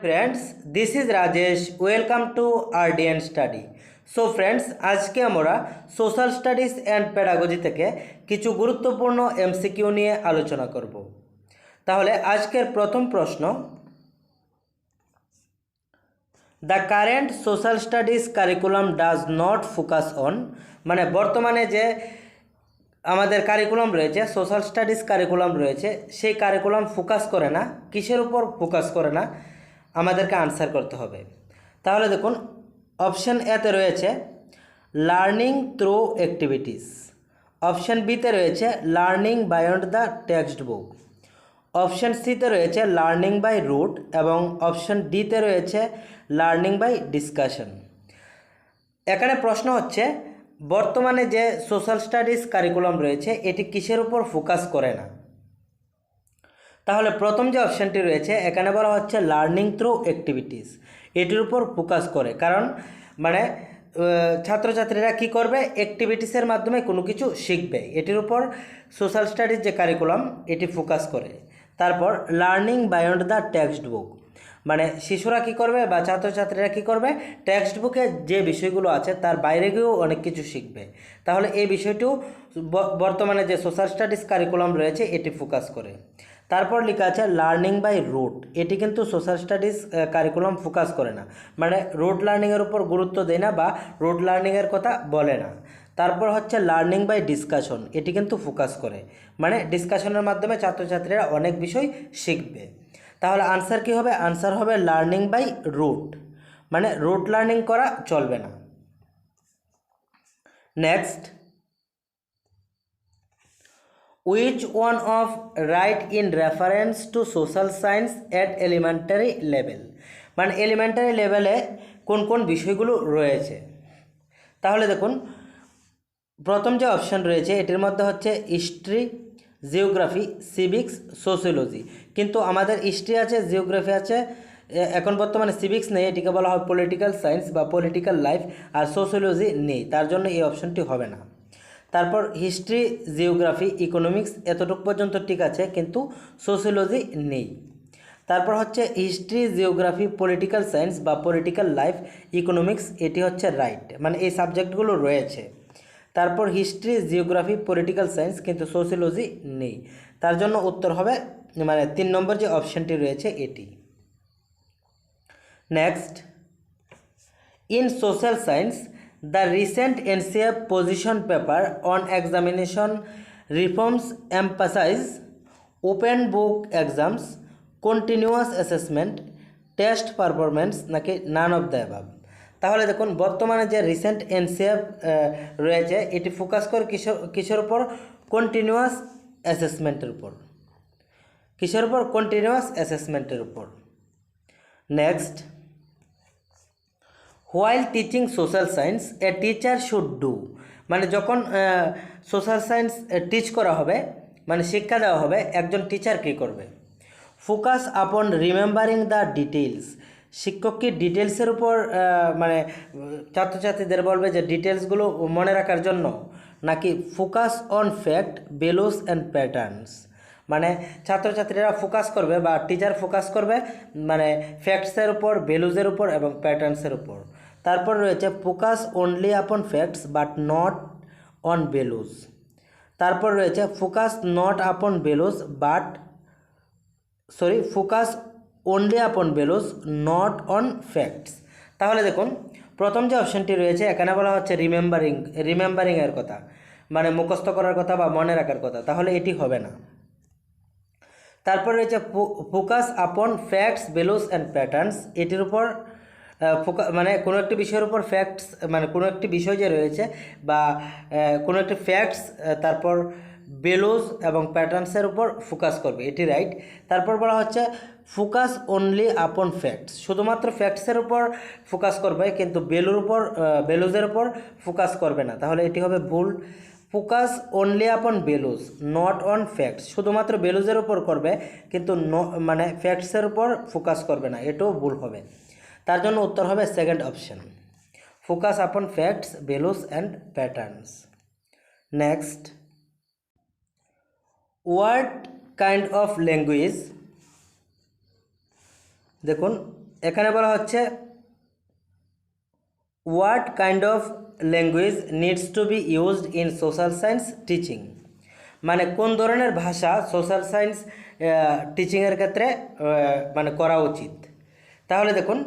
Friends this is Rajesh welcome to RDN study. So friends आज के আমরা সোশ্যাল স্টাডিজ অ্যান্ড পেডাগজি থেকে কিছু গুরুত্বপূর্ণ এমসিকিউ নিয়ে আলোচনা করব। তাহলে আজকের প্রথম প্রশ্ন, the current social studies curriculum does not focus on, মানে বর্তমানে যে আমাদের কারিকুলাম রয়েছে, সোশ্যাল স্টাডিজ কারিকুলাম রয়েছে, সেই কারিকুলাম ফোকাস করে না। কিসের উপর ফোকাস করে না আমাদেরকে আনসার করতে হবে। তাহলে দেখুন, অপশান এতে রয়েছে লার্নিং থ্রু অ্যাক্টিভিটিস, অপশান বিতে রয়েছে learning beyond the text book, option সিতে রয়েছে লার্নিং বাই রুট এবং অপশান ডিতে রয়েছে লার্নিং বাই ডিসকাশন। এখানে প্রশ্ন হচ্ছে বর্তমানে যে সোশ্যাল স্টাডিজ কারিকুলাম রয়েছে এটি কিসের উপর ফোকাস করে না। তাহলে প্রথম যে অপশানটি রয়েছে এখানে বলা হচ্ছে লার্নিং থ্রু অ্যাক্টিভিটিস, এটির উপর ফোকাস করে। কারণ মানে ছাত্রছাত্রীরা কি করবে, অ্যাক্টিভিটিসের মাধ্যমে কোনো কিছু শিখবে, এটির উপর সোশ্যাল স্টাডিজ যে কারিকুলাম এটি ফোকাস করে। তারপর লার্নিং বায়ন্ড দ্য টেক্সট বুক, মানে শিশুরা কি করবে বা ছাত্রছাত্রীরা কি করবে, টেক্সট বুকে যে বিষয়গুলো আছে তার বাইরে গিয়েও অনেক কিছু শিখবে। তাহলে এই বিষয়টিও বর্তমানে যে সোশ্যাল স্টাডিজ কারিকুলাম রয়েছে এটি ফোকাস করে। তারপর লেখা আছে লার্নিং বাই রুট, এটি কিন্তু সোশ্যাল স্টাডিজ কারিকুলাম ফোকাস করে না, মানে রুট লার্নিংয়ের উপর গুরুত্ব দেয় না বা রুট লার্নিংয়ের কথা বলে না। তারপর হচ্ছে লার্নিং বাই ডিসকাশন, এটি কিন্তু ফোকাস করে, মানে ডিসকাশনের মাধ্যমে ছাত্রছাত্রীরা অনেক বিষয় শিখবে। তাহলে আনসার কি হবে, আনসার হবে লার্নিং বাই রুট, মানে রুট লার্নিং করা চলবে না। Next, which one of write in reference to social science at elementary level, মানে এলিমেন্টারি লেভেলে কোন কোন বিষয়গুলো রয়েছে। তাহলে দেখুন, প্রথম যে অপশান রয়েছে এটির মধ্যে হচ্ছে হিস্ট্রি, জিওগ্রাফি, সিভিক্স, সোশিওলজি। কিন্তু আমাদের হিস্ট্রি আছে, জিওগ্রাফি আছে, এখন বর্তমানে সিভিক্স নেই, এটিকে বলা হয় পলিটিক্যাল সায়েন্স বা পলিটিক্যাল লাইফ, আর সোশিওলজি নেই, তার জন্য এই অপশানটি হবে না। তারপর হিস্ট্রি, জিওগ্রাফি, ইকোনমিক্স এতটুকু পর্যন্ত ঠিক আছে, কিন্তু সোশিওলজি নেই। তারপর হচ্ছে হিস্ট্রি, জিওগ্রাফি, পলিটিক্যাল সায়েন্স বা পলিটিক্যাল লাইফ, ইকোনমিক্স, এটি হচ্ছে রাইট, মানে এই সাবজেক্টগুলো রয়েছে। তারপর হিস্ট্রি, জিওগ্রাফি, পলিটিক্যাল সায়েন্স, কিন্তু সোশিওলজি নেই, তার জন্য উত্তর হবে মানে 3 নম্বর যে অপশানটি রয়েছে এটি। Next, in social science the recent NCF position paper on examination reforms emphasize open book exams, continuous assessment, test performance নাকি none of the above। তাহলে দেখুন, বর্তমানে যে রিসেন্ট এনসিএফ রয়েছে এটি ফোকাস করে কিসের উপর, কন্টিনিউয়াস অ্যাসেসমেন্টের উপর। কিসের উপর, কন্টিনিউয়াস অ্যাসেসমেন্টের উপর। Next, while teaching social science a teacher should do, মানে যখন সোশ্যাল সায়েন্স টিচ করা হবে, মানে শিক্ষা দেওয়া হবে, একজন টিচার কী করবে, ফোকাস আপন রিমেম্বারিং দ্য ডিটেলস, শিক্ষক কি ডিটেলসের উপর মানে ছাত্রছাত্রীদের বলবে যে ডিটেলসগুলো মনে রাখার জন্য, নাকি focus on fact, values and patterns, মানে ছাত্রছাত্রীরা ফোকাস করবে বা টিচার ফোকাস করবে মানে ফ্যাক্টসের উপর, ভ্যালুজের উপর এবং প্যাটার্নসের উপর। তারপর রয়েছে ফোকাস অনলি আপন facts but not on values. তারপর রয়েছে ফোকাস নট আপন ভ্যালুজ বাট ফোকাস অনলি আপন ভ্যালুজ নট অন ফ্যাক্টস। তাহলে দেখুন, প্রথম যে অপশানটি রয়েছে এখানে বলা হচ্ছে রিমেম্বারিংয়ের কথা, মানে মুখস্থ করার কথা বা মনে রাখার কথা, তাহলে এটি হবে না। তারপর রয়েছে ফোকাস আপন ফ্যাক্টস, ভ্যালুস অ্যান্ড প্যাটার্নস, এটির উপর মানে কোনো একটি বিষয়ের উপর ফ্যাক্টস, মানে কোনো একটি বিষয় যে রয়েছে বা কোনো একটি ফ্যাক্টস, তারপর ভ্যালুস এবং প্যাটার্নসের উপর ফোকাস করবে, এটি রাইট। তারপর বলা হচ্ছে ফোকাস অনলি আপন ফ্যাক্টস, শুধুমাত্র ফ্যাক্টসের উপর ফোকাস করবে কিন্তু ভ্যালুজের উপর ফোকাস করবে না, তাহলে এটি হবে ভুল। ফোকাস অনলি আপন ভ্যালুজ নট অন ফ্যাক্টস, শুধুমাত্র ভ্যালুজের উপর করবে কিন্তু মানে ফ্যাক্টসের উপর ফোকাস করবে না, এটাও ভুল হবে। তার জন্য উত্তর হবে সেকেন্ড অপশন, ফোকাস আপন facts, values and patterns. Next, what kind of language, দেখুন এখানে বলা হচ্ছে what kind of language needs to be used in social science teaching, মানে কোন ধরনের ভাষা সোশ্যাল সায়েন্স টিচিংয়ের ক্ষেত্রে মানে করা উচিত। তাহলে দেখুন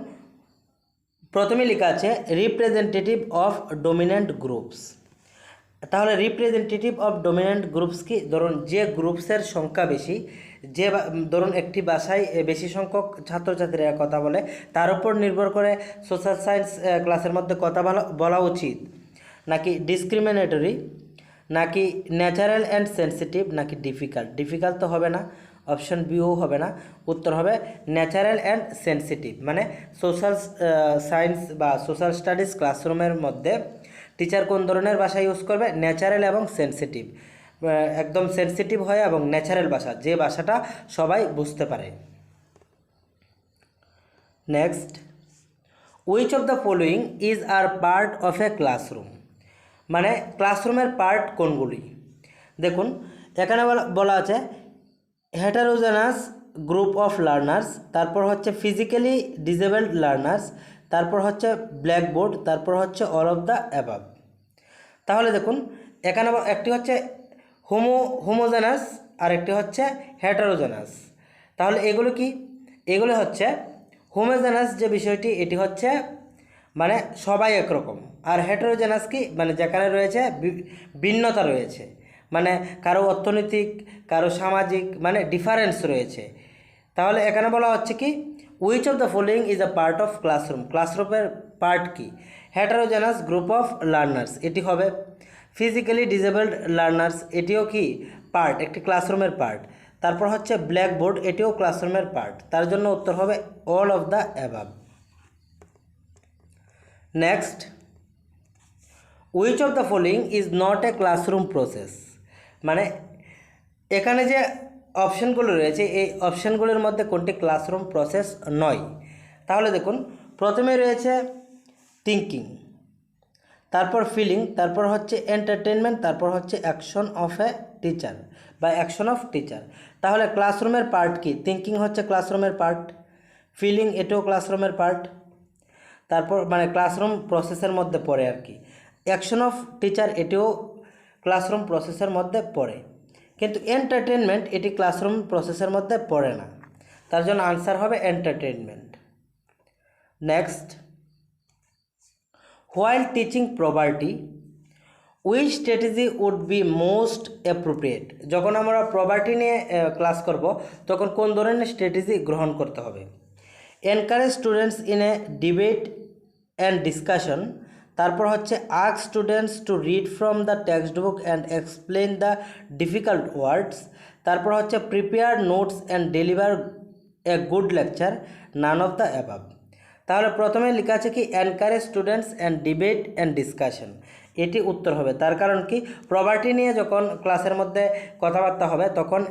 প্রথমে লেখা আছে রিপ্রেজেন্টেটিভ অফ ডমিন্যান্ট গ্রুপস। তাহলে রিপ্রেজেন্টেটিভ অফ ডমিন্যান্ট গ্রুপস কি, ধরুন যে গ্রুপসের সংখ্যা বেশি, যে ধরুন একটি ভাষায় বেশি সংখ্যক ছাত্রছাত্রীরা কথা বলে, তার উপর নির্ভর করে সোশ্যাল সায়েন্স ক্লাসের মধ্যে কথা বলা উচিত, নাকি ডিসক্রিমিনেটরি, নাকি ন্যাচারাল অ্যান্ড সেন্সিটিভ, নাকি ডিফিকাল্ট। ডিফিকাল্ট তো হবে না, অপশন বিও হবে না, উত্তর হবে ন্যাচারাল অ্যান্ড সেন্সিটিভ। মানে সোশ্যাল সায়েন্স বা সোশ্যাল স্টাডিজ ক্লাসরুমের মধ্যে টিচার কোন ধরনের ভাষা ইউজ করবে, ন্যাচারাল এবং সেন্সিটিভ, একদম সেন্সিটিভ হয় এবং ন্যাচারাল ভাষা, যে ভাষাটা সবাই বুঝতে পারে। Next, which of the following is are part of a classroom, মানে ক্লাসরুমের পার্ট কোনগুলি। দেখুন এখানে বলা আছে হেটারোজেনাস গ্রুপ অফ লার্নার্স, তারপর হচ্ছে ফিজিক্যালি ডিসেবলড লার্নার্স, তারপর হচ্ছে ব্ল্যাকবোর্ড, তারপর হচ্ছে অল অফ দ্য অ্যাবাভ। তাহলে দেখুন এখানে একটি হচ্ছে হোমোজেনাস আর একটি হচ্ছে হেটারোজেনাস। তাহলে এগুলো কি, এগুলো হচ্ছে হোমোজেনাস যে বিষয়টি, এটি হচ্ছে মানে সবাই একরকম, আর হেটারোজেনাস কি, মানে যেখানে রয়েছে ভিন্নতা রয়েছে, মানে কারো অর্থনৈতিক, কারো সামাজিক, মানে ডিফারেন্স রয়েছে। তাহলে এখানে বলা হচ্ছে কি which of the following is a part of classroom, ক্লাসরুমের পার্ট কি, হেটারোজেনাস গ্রুপ অফ লার্নার্স এটি হবে, ফিজিক্যালি ডিসেবলড লার্নার্স এটিও কি পার্ট, একটি ক্লাসরুমের পার্ট, তারপর হচ্ছে ব্ল্যাকবোর্ড এটিও ক্লাসরুমের পার্ট, তার জন্য উত্তর হবে all of the above. Next, which of the following is not a classroom process, মানে এখানে যে অপশানগুলো রয়েছে এই অপশানগুলোর মধ্যে কোনটি ক্লাসরুম প্রসেস নয়। তাহলে দেখুন প্রথমে রয়েছে থিঙ্কিং, তারপর ফিলিং, তারপর হচ্ছে এন্টারটেনমেন্ট, তারপর হচ্ছে অ্যাকশন অফ এ টিচার বা অ্যাকশন অফ টিচার। তাহলে ক্লাসরুমের পার্ট কি, থিঙ্কিং হচ্ছে ক্লাসরুমের পার্ট, ফিলিং এটাও ক্লাসরুমের পার্ট, তারপর মানে ক্লাসরুম প্রসেসের মধ্যে পড়ে আর কি, অ্যাকশন অফ টিচার এটিও ক্লাসরুম প্রসেসের মধ্যে পড়ে, কিন্তু এন্টারটেনমেন্ট এটি ক্লাসরুম প্রসেসের মধ্যে পড়ে না, তার জন্য আনসার হবে entertainment. Next, while teaching property which strategy would be most appropriate, যখন আমরা প্রপার্টি নিয়ে ক্লাস করব তখন কোন ধরনের স্ট্র্যাটেজি গ্রহণ করতে হবে। Encourage students in a debate and discussion, তারপর হচ্ছে ask students to read from the text book and explain the difficult words, তারপর হচ্ছে prepare notes and deliver a good lecture, none of the above. তাহলে প্রথমে লেখা আছে কি encourage students and debate and discussion, এটি উত্তর হবে। তার কারণ কি প্রপার্টি নিয়ে যখন ক্লাসের মধ্যে কথাবার্তা হবে তখন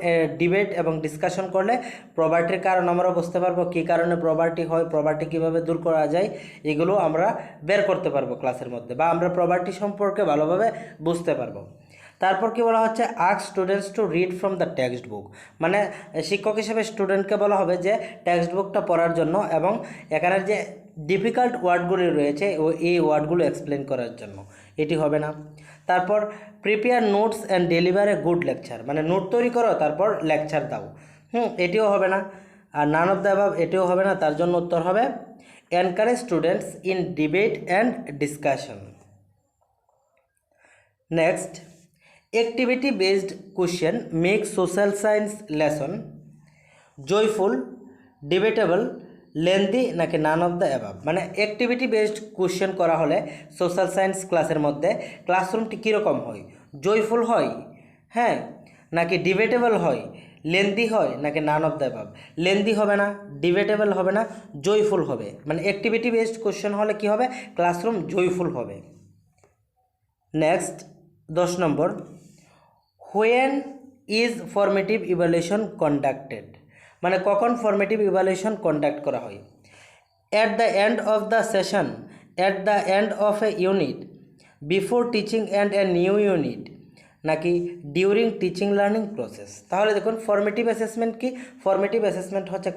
ডিবেট এবং ডিসকাশন করলে প্রপার্টির কারণ আমরা বুঝতে পারবো, কী কারণে প্রপার্টি হয়, প্রপার্টি কীভাবে দূর করা যায়, এগুলো আমরা বের করতে পারবো ক্লাসের মধ্যে, বা আমরা প্রপার্টি সম্পর্কে ভালোভাবে বুঝতে পারবো। তারপর কি বলা হচ্ছে ask students to read from the text বুক, মানে শিক্ষক হিসেবে স্টুডেন্টকে বলা হবে যে টেক্সট বুকটা পড়ার জন্য এবং এখানের যে ডিফিকাল্ট ওয়ার্ডগুলি রয়েছে এই ওয়ার্ডগুলো এক্সপ্লেন করার জন্য, এটি হবে না। তারপর prepare notes and deliver a good lecture, মানে নোট তৈরি করো তারপর লেকচার দাও, এটিও হবে না। আর নান অফ দ্য অ্যাবাভ এটিও হবে না, তার জন্য উত্তর হবে encourage students in debate and discussion. Next, activity based question make social science lesson joyful, debatable, lengthy, নাকি নান অফ দ্য অ্যাবাভ। মানে অ্যাক্টিভিটি বেসড কোশ্চেন করা হলে সোশ্যাল সায়েন্স ক্লাসের মধ্যে ক্লাসরুমটি কীরকম হয়, জয়ফুল হয়, হ্যাঁ, নাকি ডিবেটেবল হয়, লেন্দি হয়, নাকি নান অফ দ্য অ্যাবাভ। লেন্দি হবে না, ডিবেটেবল হবে না, জয়ফুল হবে। মানে অ্যাক্টিভিটি বেসড কোশ্চেন হলে কি হবে, ক্লাসরুম জয়ফুল হবে। Next 10 number, when is formative evaluation conducted, মানে কখন ফর্মেটিভ ইভ্যালুয়েশন কন্ডাক্ট করা হয়। At the end of the session, at the end of A unit, before teaching and a new unit, নাকি during teaching learning process? তাহলে দেখুন formative assessment কি? Formative assessment হচ্ছে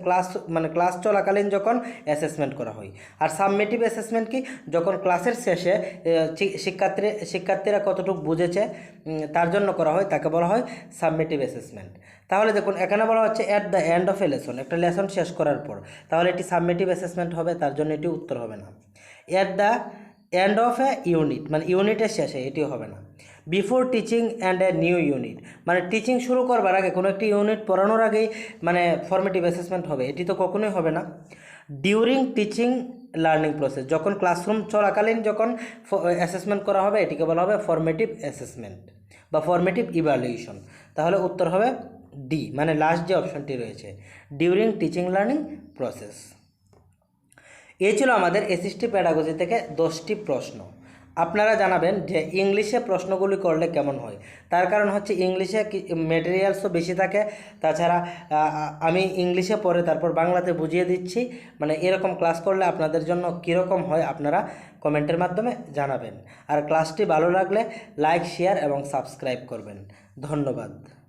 class চলাকালীন যখন অ্যাসেসমেন্ট করা হয়। আর সাবমেটিভ অ্যাসেসমেন্ট কি? যখন ক্লাসের শেষে শিক্ষার্থীরা কতটুকু বুঝেছে তার জন্য করা হয়, তাকে বলা হয় সাবমেটিভ অ্যাসেসমেন্ট। তাহলে দেখুন এখানে বলা হচ্ছে at the end of a lesson, একটা লেসন শেষ করার পর, তাহলে এটি সাবমেটিভ অ্যাসেসমেন্ট হবে, তার জন্য এটি উত্তর হবে না। At the end of A unit, মানে ইউনিটের শেষে, এটিও হবে না। Before teaching and a new unit, মানে টিচিং শুরু করবার আগে, কোনো একটি ইউনিট পড়ানোর আগেই মানে ফর্মেটিভ অ্যাসেসমেন্ট হবে, এটি তো কখনোই হবে না। ডিউরিং টিচিং লার্নিং প্রসেস, যখন ক্লাসরুম চলাকালীন যখন অ্যাসেসমেন্ট করা হবে, এটিকে বলা হবে ফর্মেটিভ অ্যাসেসমেন্ট বা ফর্মেটিভ ইভ্যালুয়েশন। তাহলে উত্তর হবে ডি, মানে লাস্ট যে অপশনটি রয়েছে, ডিউরিং টিচিং লার্নিং প্রসেস। এই ছিল আমাদের এসএসটি প্যাডাগজি থেকে 10টি প্রশ্ন। আপনারা জানাবেন যে ইংলিশে প্রশ্নগুলি করলে কেমন হয়। তার কারণ হচ্ছে ইংলিশে মেটেরিয়ালসও বেশি থাকে, তাছাড়া আমি ইংলিশে পড়ে তারপর বাংলাতে বুঝিয়ে দিচ্ছি, মানে এরকম ক্লাস করলে আপনাদের জন্য কীরকম হয় আপনারা কমেন্টের মাধ্যমে জানাবেন। আর ক্লাসটি ভালো লাগলে লাইক, শেয়ার এবং সাবস্ক্রাইব করবেন। ধন্যবাদ।